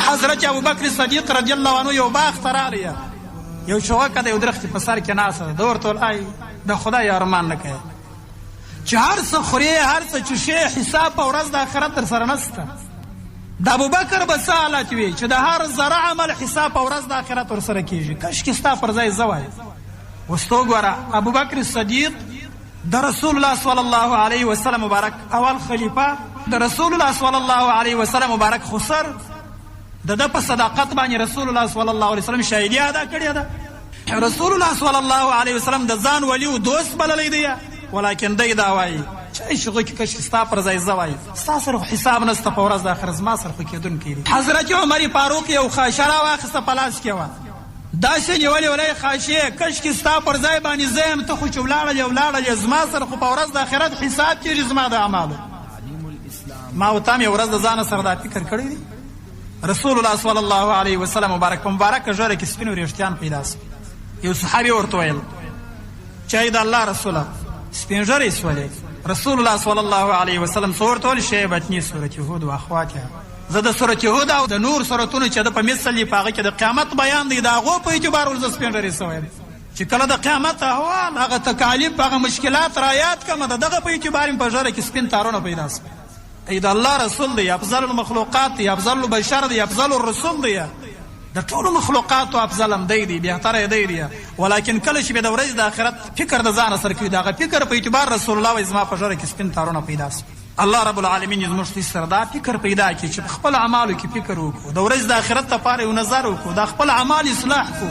حضرت ابوبکر صدیق رضی الله عنه یو باغ ته راغلی، یو چوکه د یو درخت په سر کې ناسته ده. ورته وایي د خدای ارمان نه کوي چې هر څه خوري هر څه چوشي، حساب په ورځ د آخرت در سره نشته. د ابوبکر به څه حالت وي چې د هر ذره عمل حساب په ورځ د آخرت ور سره کېږي. کاشکې ستا پر ځای زه وای. اوس ته وګوره ابوبکر صدیق د رسول الله صلی الله علیه وسلم مبارک اول خلیفه، د رسول الله صلی الله علیه وسلم مبارک خسر، د په صداقت باندې رسول الله صلی الله علیه وسلم شاهدی ادا کړې ده. رسول الله صلی الله علیه وسلم د ځان ولی او دوست بللی دی، ولیکن دی دا وایي چې شغه کې کاشکې ستا پر ځای زه وای. ستا سره حساب نشته په ورځ د آخرت، زما سره خو کېدونکی دی. حضرت عمر فاروق یو خاشه راواخیسته په لاس کې وه، داسې نیولې ولې خاشې کاشکې ستا پر ځای باندې زه یم، ته خو چې ولاړلې زما سره خو په ورځ د آخرت حساب کېږي زما د اعمالو. ما ورته هم یو ورځ د ځانه سره دا فکر کړی دی. رسول الله صلی الله علیه وسلم مبارک په مبارکه ژوره کې سپین وریښتان پیدا سو. یو صحابي ورته ویل چې ای د الله رسوله سپین ژیرې سولې. رسول الله صلی الله علیه وسلم څه ورته ویل؟ شیبتني سورة یهود و اخواتها. زه د سورة یهود او د نور سورتونو چې د په مثل دي په هغه کې د قیامت بیان دی، د هغو په اعتبار ورزه سپین ژیرې سوی یم چې کله د قیامت احوال هغه تکالیف هغه مشکلات رایات کمه د دغه په اعتبار په ژیره کې سپین تارونه پیدا سو. ای د الله رسول دی، افضل المخلوقات دی، افضل البشر دی، افضل الرسول دی، د ټولو مخلوقاتو افضل هم دی دی، بهتره دی دی. ولیکن کله چې به د ورځې د آخرت فکر د ځانه سره کوي، د هغه فکر په اعتبار رسول الله وایي زما په ژوره کې سپین تارونه پیدا سو. الله رب العالمین زموږ سره دا فکر پیدا کړي چې په خپل اعمالو کې فکر وکړو، د ورځې د آخرت لپاره یو نظر وکړو، د خپل اعمال اصلاح کړو.